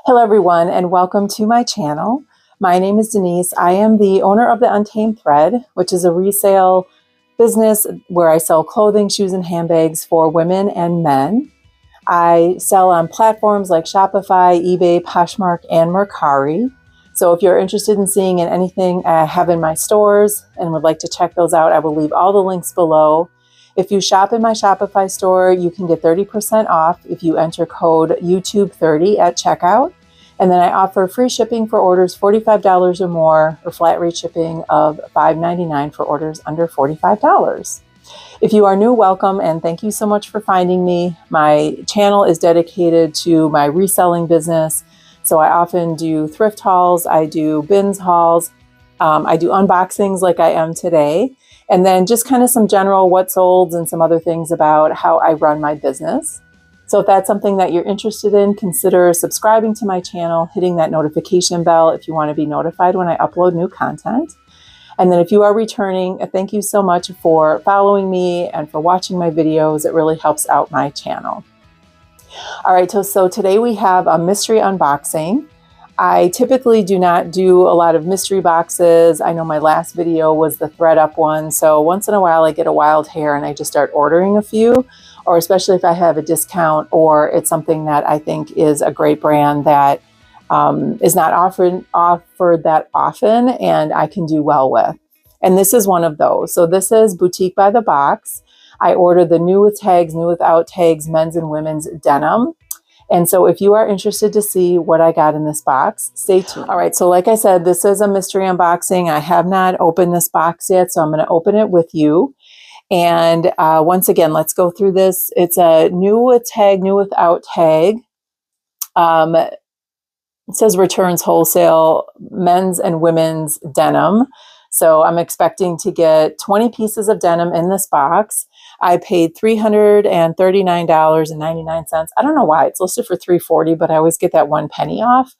Hello everyone, and welcome to my channel. My name is Denise. I am the owner of the Untamed Thread, which is a resale business where I sell clothing, shoes, and handbags for women and men. I sell on platforms like Shopify, eBay, Poshmark, and Mercari. So if you're interested in seeing anything I have in my stores and would like to check those out, I will leave all the links below. If you shop in my Shopify store, you can get 30% off if you enter code YouTube30 at checkout. And then I offer free shipping for orders $45 or more, or flat rate shipping of $5.99 for orders under $45. If you are new, welcome, and thank you so much for finding me. My channel is dedicated to my reselling business. So I often do thrift hauls, I do bins hauls, I do unboxings like I am today. And then just kind of some general what sold and some other things about how I run my business. So if that's something that you're interested in, consider subscribing to my channel, hitting that notification bell if you want to be notified when I upload new content. And then if you are returning, thank you so much for following me and for watching my videos. It really helps out my channel. All right, so today we have a mystery unboxing. I typically do not do a lot of mystery boxes. I know my last video was the thread up one. So once in a while I get a wild hair and I just start ordering a few, or especially if I have a discount or it's something that I think is a great brand that is not offered that often and I can do well with. And this is one of those. So this is Boutique by the Box. I ordered the new with tags, new without tags, men's and women's denim. And so if you are interested to see what I got in this box, stay tuned. All right, so like I said, this is a mystery unboxing. I have not opened this box yet, so I'm going to open it with you. And once again, let's go through this. It's a new with tag, new without tag. It says returns wholesale, men's and women's denim. So I'm expecting to get 20 pieces of denim in this box. I paid $339.99. I don't know why it's listed for $340, but I always get that 1 penny off.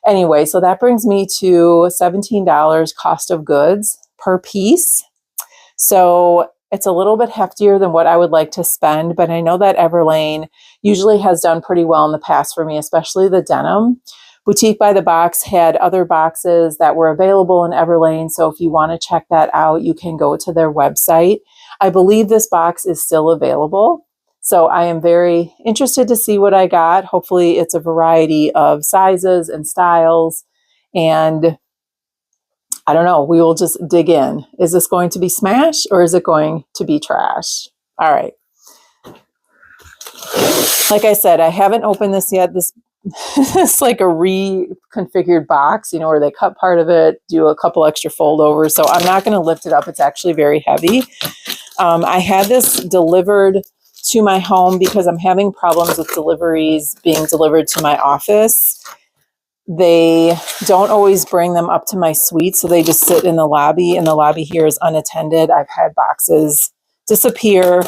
Anyway, so that brings me to $17 cost of goods per piece. So it's a little bit heftier than what I would like to spend, but I know that Everlane usually has done pretty well in the past for me, especially the denim. Boutique by the Box had other boxes that were available in Everlane. So if you want to check that out, you can go to their website. I believe this box is still available. So I am very interested to see what I got. Hopefully it's a variety of sizes and styles. And I don't know, we will just dig in. Is this going to be smash or is it going to be trash? All right. Like I said, I haven't opened this yet. It's like a reconfigured box, you know, where they cut part of it, do a couple extra foldovers. So I'm not going to lift it up. It's actually very heavy. I had this delivered to my home because I'm having problems with deliveries being delivered to my office. They don't always bring them up to my suite, so they just sit in the lobby, and the lobby here is unattended. I've had boxes disappear,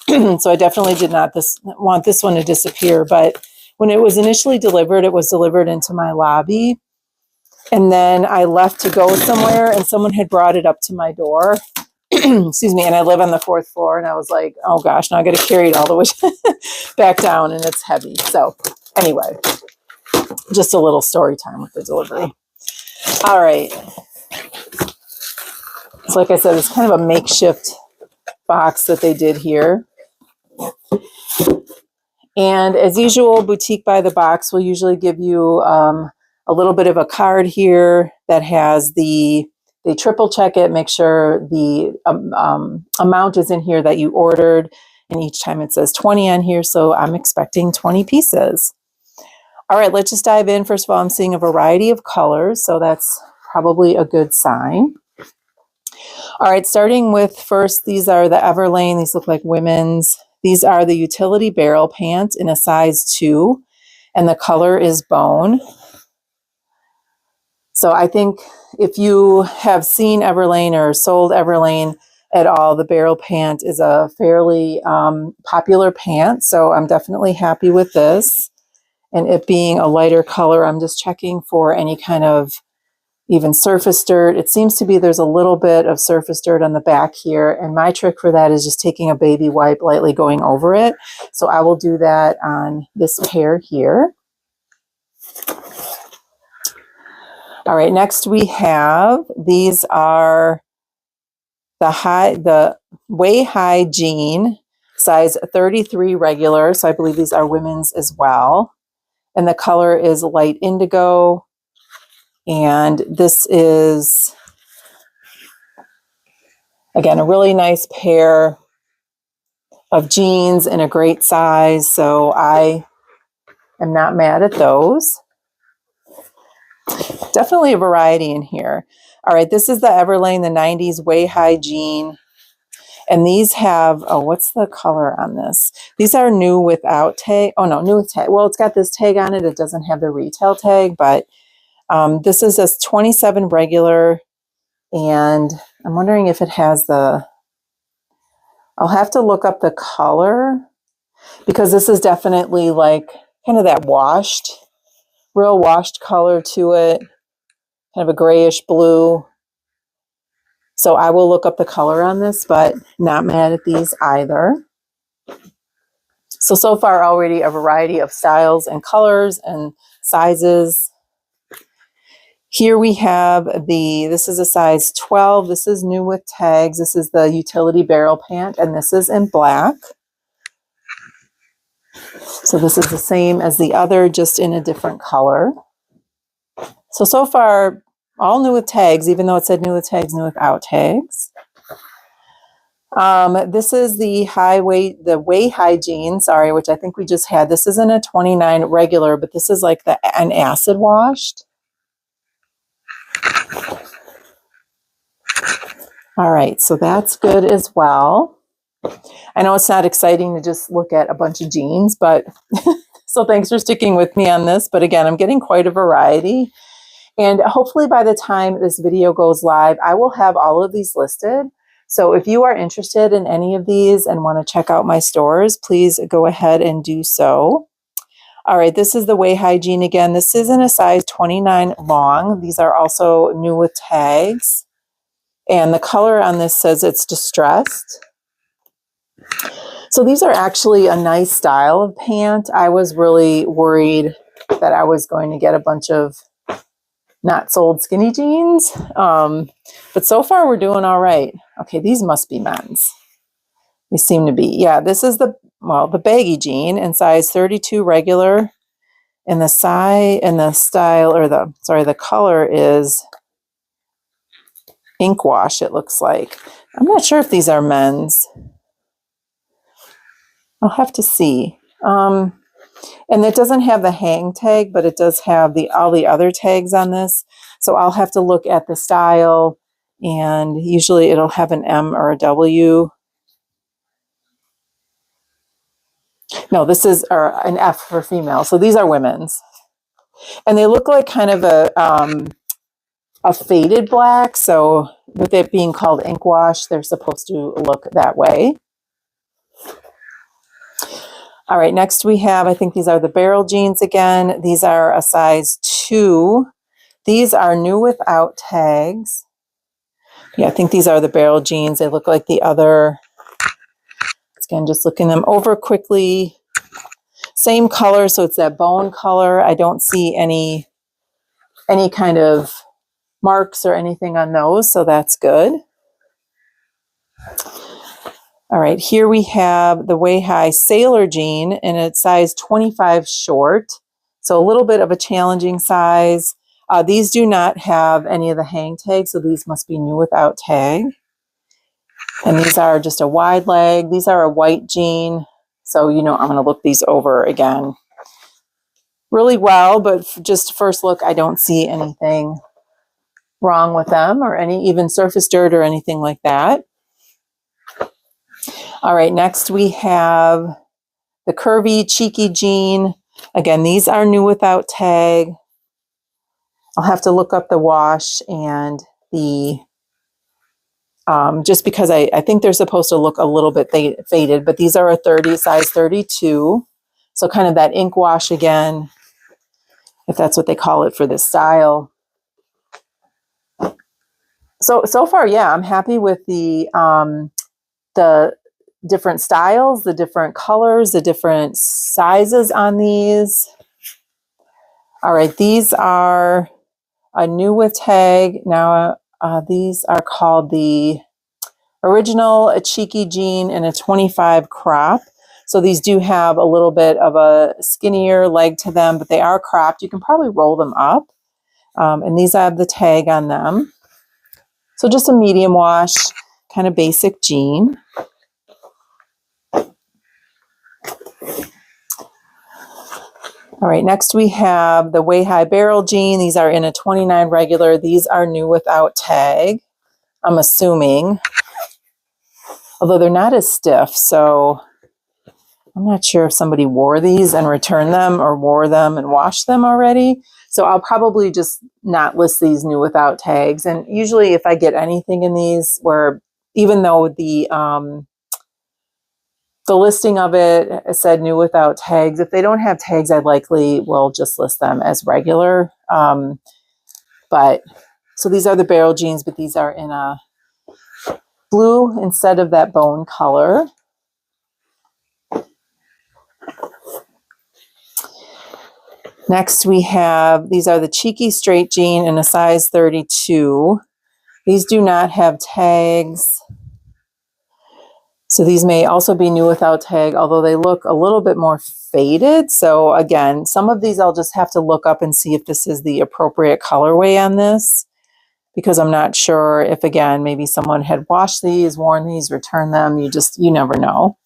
so I definitely did not want this one to disappear, but when it was initially delivered, it was delivered into my lobby, and then I left to go somewhere, and someone had brought it up to my door. Excuse me, and I live on the 4th floor, and I was like, oh gosh, now I got to carry it all the way back down, and it's heavy. So anyway, just a little story time with the delivery. All right. So like I said, it's kind of a makeshift box that they did here. And as usual, Boutique by the Box will usually give you a little bit of a card here that has they triple check it, make sure the amount is in here that you ordered. And each time it says 20 on here. So I'm expecting 20 pieces. All right, let's just dive in. First of all, I'm seeing a variety of colors. So that's probably a good sign. All right, starting with first, these are the Everlane. These look like women's. These are the utility barrel pants in a size 2, and the color is bone. So I think if you have seen Everlane or sold Everlane at all, the barrel pant is a fairly popular pant. So I'm definitely happy with this. And it being a lighter color, I'm just checking for any kind of even surface dirt. It seems to be there's a little bit of surface dirt on the back here. And my trick for that is just taking a baby wipe, lightly going over it. So I will do that on this pair here. All right, next we have, these are the way high jean, size 33 regular. So I believe these are women's as well. And the color is light indigo. And this is, again, a really nice pair of jeans in a great size. So I am not mad at those. Definitely a variety in here. All right, this is the Everlane, the 90s way high jean. And these have, oh, what's the color on this? These are new without tag. Oh, no, new with tag. Well, it's got this tag on it. It doesn't have the retail tag, but this is a 27 regular. And I'm wondering if it has the, I'll have to look up the color because this is definitely like kind of that washed, real washed color to it, kind of a grayish blue. So I will look up the color on this, but not mad at these either. So far already a variety of styles and colors and sizes. Here we have this is a size 12. This is new with tags. This is the utility barrel pant, and this is in black. So this is the same as the other, just in a different color. So far, all new with tags, even though it said new with tags, new without tags. This is the way high jean, sorry, which I think we just had. This isn't a 29 regular, but this is like an acid washed. All right, so that's good as well. I know it's not exciting to just look at a bunch of jeans, but so thanks for sticking with me on this. But again, I'm getting quite a variety. And hopefully by the time this video goes live, I will have all of these listed. So if you are interested in any of these and want to check out my stores, please go ahead and do so. All right, this is the way high jean again. This is in a size 29 long. These are also new with tags. And the color on this says it's distressed. So these are actually a nice style of pant. I was really worried that I was going to get a bunch of not sold skinny jeans. But so far we're doing all right. Okay, these must be men's. These seem to be. Yeah, this is the baggy jean in size 32 regular. And the the color is ink wash, it looks like. I'm not sure if these are men's. I'll have to see. And it doesn't have the hang tag, but it does have all the other tags on this. So I'll have to look at the style, and usually it'll have an M or a W. No, this is an F for female. So these are women's. And they look like kind of a faded black. So with it being called ink wash, they're supposed to look that way. All right, next we have, I think these are the barrel jeans again. These are a size 2. These are new without tags. Yeah, I think these are the barrel jeans. They look like the other. Again, just looking them over quickly. Same color, so it's that bone color. I don't see any kind of marks or anything on those, so that's good. All right, here we have the way high sailor jean, and it's size 25 short. So a little bit of a challenging size. These do not have any of the hang tags, so these must be new without tag. And these are just a wide leg. These are a white jean. So, I'm going to look these over again really well, but just first look, I don't see anything wrong with them or any even surface dirt or anything like that. All right, next we have the curvy, cheeky jean. Again, these are new without tag. I'll have to look up the wash and the, just because I think they're supposed to look a little bit faded, but these are a size 32. So kind of that ink wash again, if that's what they call it for this style. So far, yeah, I'm happy with the different styles, the different colors, the different sizes on these. All right, these are a new with tag. Now these are called the original, a cheeky jean, and a 25 crop. So these do have a little bit of a skinnier leg to them, but they are cropped. You can probably roll them up. And these have the tag on them. So just a medium wash, kind of basic jean. All right, next we have the way high barrel jean. These are in a 29 regular. These are new without tag, I'm assuming. Although they're not as stiff, so I'm not sure if somebody wore these and returned them or wore them and washed them already. So I'll probably just not list these new without tags. And usually if I get anything in these where, even though the listing of it said new without tags, if they don't have tags, I likely will just list them as regular. But so these are the barrel jeans, but these are in a blue instead of that bone color. Next we have, these are the cheeky straight jean in a size 32. These do not have tags. So these may also be new without tag, although they look a little bit more faded. So again, some of these I'll just have to look up and see if this is the appropriate colorway on this, because I'm not sure if, again, maybe someone had washed these, worn these, returned them. You never know.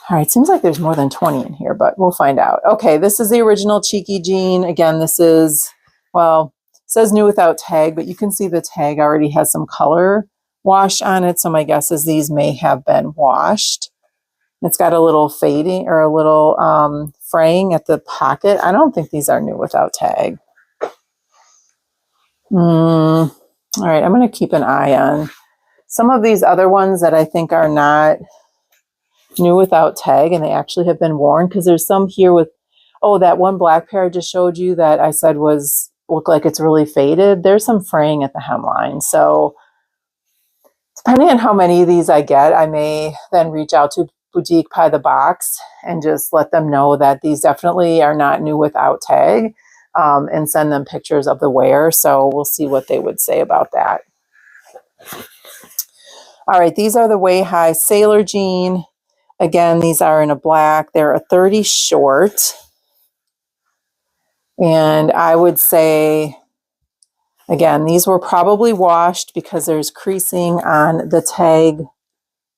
All right, seems like there's more than 20 in here, but we'll find out. Okay, this is the original cheeky jean. Again, this is, well, it says new without tag, but you can see the tag already has some color wash on it. So my guess is these may have been washed. It's got a little fading or a little fraying at the pocket. I don't think these are new without tag. All right, I'm going to keep an eye on some of these other ones that I think are not new without tag and they actually have been worn, because there's some here with, oh, that one black pair I just showed you that I said look like it's really faded. There's some fraying at the hemline. So depending on how many of these I get, I may then reach out to Boutique by the Box and just let them know that these definitely are not new without tag, and send them pictures of the wear. So we'll see what they would say about that. All right, these are the way high sailor jean. Again, these are in a black. They're a 30 short. And I would say, again, these were probably washed because there's creasing on the tag,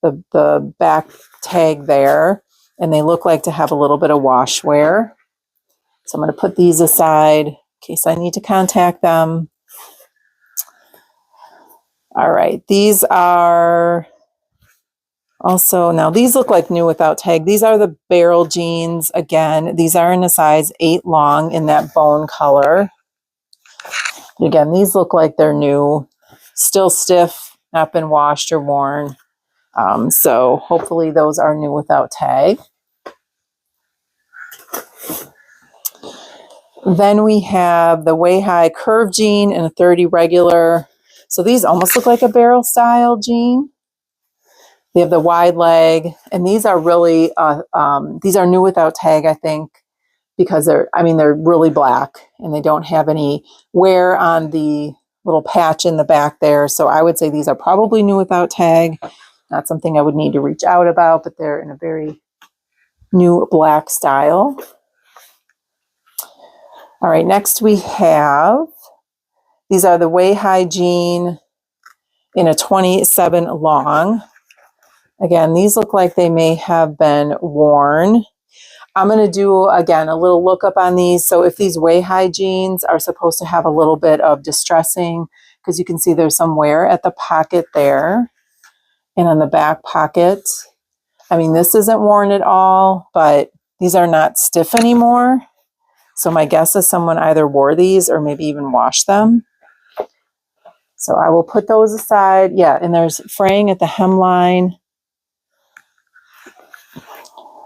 the back tag there. And they look like to have a little bit of wash wear. So I'm going to put these aside in case I need to contact them. All right, these are also, now these look like new without tag. These are the barrel jeans. Again, these are in a size 8 long in that bone color. Again, these look like they're new, still stiff, not been washed or worn. So hopefully those are new without tag. Then we have the way high curve jean and a 30 regular. So these almost look like a barrel style jean. They have the wide leg, and these are really, these are new without tag, I think, because they're really black and they don't have any wear on the little patch in the back there. So I would say these are probably new without tag. Not something I would need to reach out about, but they're in a very new black style. All right, next we have, these are the way high jean in a 27 long. Again, these look like they may have been worn. I'm going to do, again, a little lookup on these. So if these way high jeans are supposed to have a little bit of distressing, because you can see there's some wear at the pocket there and on the back pocket. I mean, this isn't worn at all, but these are not stiff anymore. So my guess is someone either wore these or maybe even washed them. So I will put those aside. Yeah, and there's fraying at the hemline.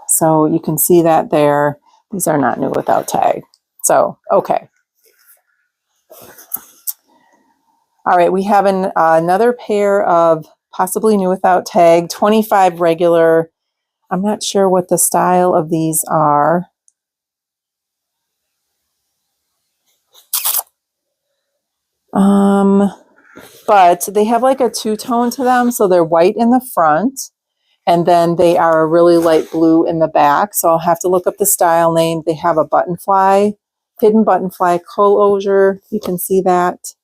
So you can see that there. These are not new without tag. So, okay. All right, we have another pair of possibly new without tag, 25 regular. I'm not sure what the style of these are. But they have like a two-tone to them. So they're white in the front, and then they are a really light blue in the back. So I'll have to look up the style name. They have a buttonfly, hidden buttonfly closure. You can see that.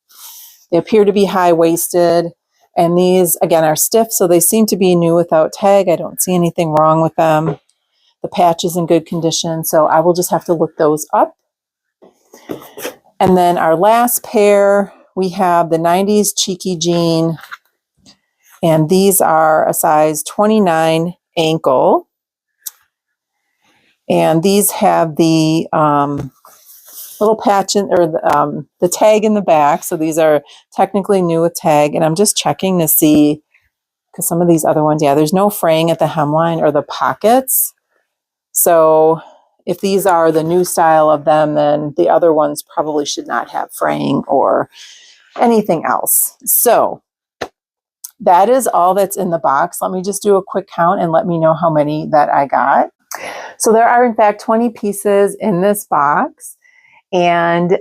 They appear to be high-waisted. And these, again, are stiff, so they seem to be new without tag. I don't see anything wrong with them. The patch is in good condition, so I will just have to look those up. And then our last pair, we have the 90s Cheeky Jean. And these are a size 29 ankle. And these have the little patch in, or the tag in the back. So these are technically new with tag. And I'm just checking to see, because some of these other ones, yeah, there's no fraying at the hemline or the pockets. So if these are the new style of them, then the other ones probably should not have fraying or anything else. So that is all that's in the box. Let me just do a quick count and let me know how many that I got. So there are in fact 20 pieces in this box, and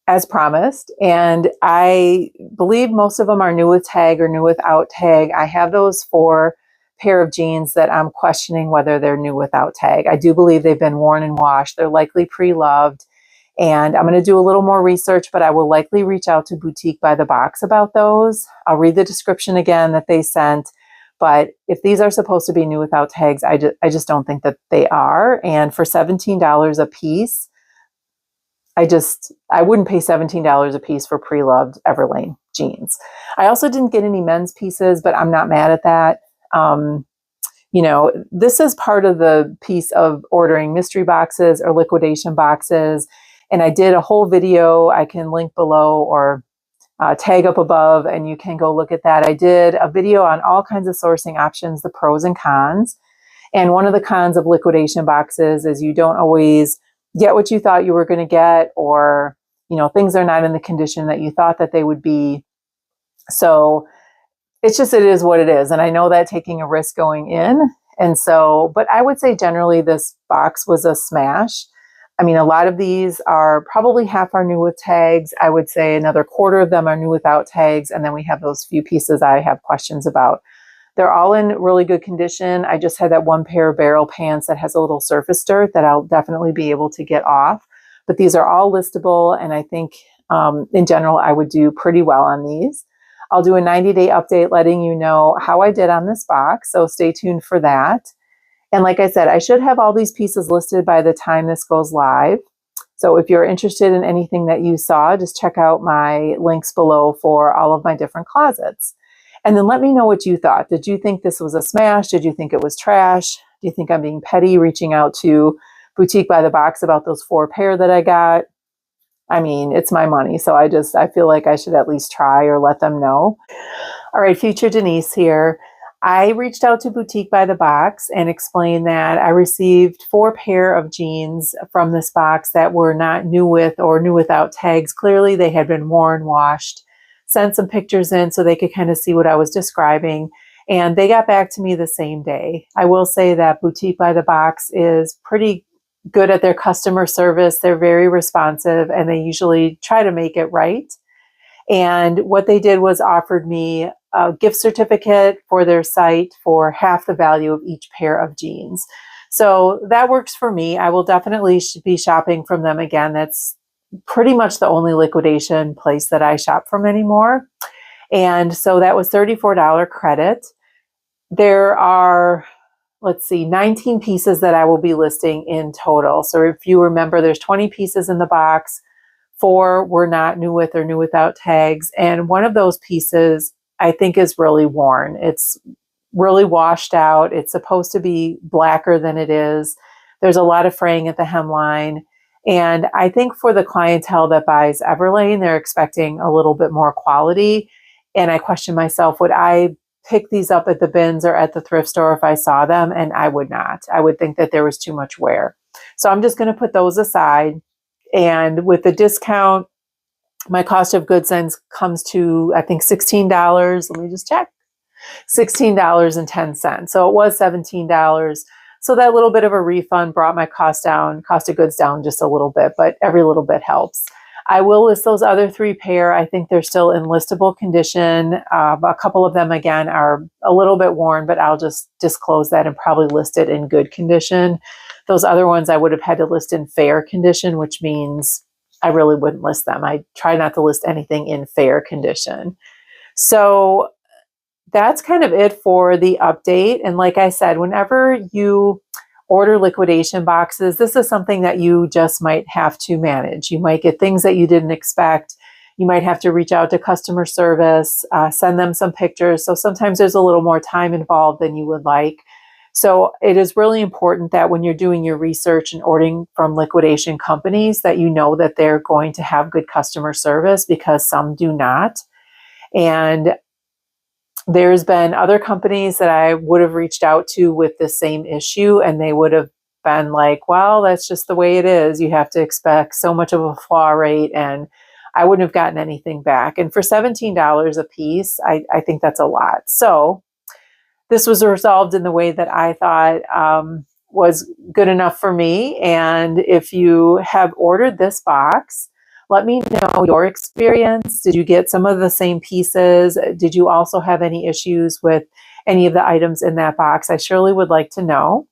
as promised, and I believe most of them are new with tag or new without tag. I have those 4 pair of jeans that I'm questioning whether they're new without tag. I do believe they've been worn and washed. They're likely pre-loved, and I'm going to do a little more research, but I will likely reach out to Boutique by the Box about those. I'll read the description again that they sent, but if these are supposed to be new without tags, I just don't think that they are. And for $17 a piece, I wouldn't pay $17 a piece for pre-loved Everlane jeans. I also didn't get any men's pieces, but I'm not mad at that. You know, this is part of the piece of ordering mystery boxes or liquidation boxes. And I did a whole video I can link below or tag up above, and you can go look at that. I did a video on all kinds of sourcing options, the pros and cons. And one of the cons of liquidation boxes is you don't always get what you thought you were going to get, or, you know, things are not in the condition that you thought that they would be. So it's just, it is what it is. And I know that taking a risk going in. And so, but I would say generally this box was a smash. I mean, a lot of these are probably half are new with tags. I would say another quarter of them are new without tags. And then we have those few pieces I have questions about. They're all in really good condition. I just had that one pair of barrel pants that has a little surface dirt that I'll definitely be able to get off. But these are all listable, and I think in general I would do pretty well on these. I'll do a 90-day update letting you know how I did on this box, so stay tuned for that. And like I said, I should have all these pieces listed by the time this goes live. So if you're interested in anything that you saw, just check out my links below for all of my different closets. And then let me know what you thought. Did you think this was a smash? Did you think it was trash? Do you think I'm being petty reaching out to Boutique by the Box about those 4 pair that I got? I mean, it's my money, so I feel like I should at least try or let them know. All right, future Denise here. I reached out to Boutique by the Box and explained that I received 4 pair of jeans from this box that were not new with or new without tags. Clearly, they had been worn, washed. Sent some pictures in so they could kind of see what I was describing. And they got back to me the same day. I will say that Boutique by the Box is pretty good at their customer service. They're very responsive, and they usually try to make it right. And what they did was offered me a gift certificate for their site for half the value of each pair of jeans. So that works for me. I will definitely be shopping from them again. That's pretty much the only liquidation place that I shop from anymore. And so that was $34 credit. There are, let's see, 19 pieces that I will be listing in total. So if you remember, there's 20 pieces in the box. 4 were not new with or new without tags. And one of those pieces I think is really worn. It's really washed out. It's supposed to be blacker than it is. There's a lot of fraying at the hemline. And I think for the clientele that buys Everlane, they're expecting a little bit more quality. And I question myself, would I pick these up at the bins or at the thrift store if I saw them? And I would not. I would think that there was too much wear. So I'm just going to put those aside. And with the discount, my cost of goods then comes to, I think, $16. Let me just check. $16.10. So it was $17. So that little bit of a refund brought my cost of goods down just a little bit, but every little bit helps. I will list those other 3 pair. I think they're still in listable condition. A couple of them, again, are a little bit worn, but I'll just disclose that and probably list it in good condition. Those other ones I would have had to list in fair condition, which means I really wouldn't list them. I try not to list anything in fair condition. So that's kind of it for the update. And like I said, whenever you order liquidation boxes, this is something that you just might have to manage. You might get things that you didn't expect. You might have to reach out to customer service, send them some pictures. So sometimes there's a little more time involved than you would like. So it is really important that when you're doing your research and ordering from liquidation companies, that you know that they're going to have good customer service, because some do not. And there's been other companies that I would have reached out to with the same issue, and they would have been like, well, that's just the way it is. You have to expect so much of a flaw rate, and I wouldn't have gotten anything back. And for $17 a piece, I think that's a lot. So this was resolved in the way that I thought was good enough for me. And if you have ordered this box, let me know your experience. Did you get some of the same pieces? Did you also have any issues with any of the items in that box? I surely would like to know.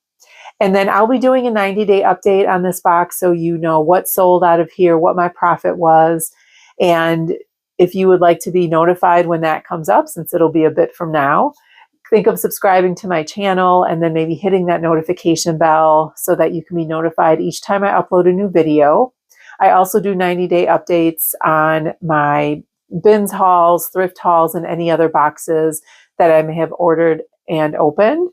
And then I'll be doing a 90-day update on this box, so you know what sold out of here, what my profit was. And if you would like to be notified when that comes up, since it'll be a bit from now, think of subscribing to my channel and then maybe hitting that notification bell so that you can be notified each time I upload a new video. I also do 90-day updates on my bins hauls, thrift hauls, and any other boxes that I may have ordered and opened.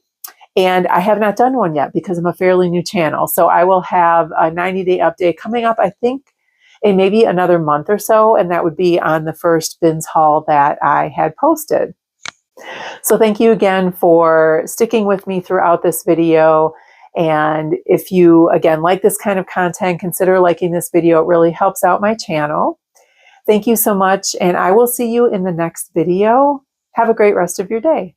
And I have not done one yet because I'm a fairly new channel. So I will have a 90-day update coming up, I think, in maybe another month or so. And that would be on the first bins haul that I had posted. So thank you again for sticking with me throughout this video. And if you, again, like this kind of content, consider liking this video. It really helps out my channel. Thank you so much, and I will see you in the next video. Have a great rest of your day.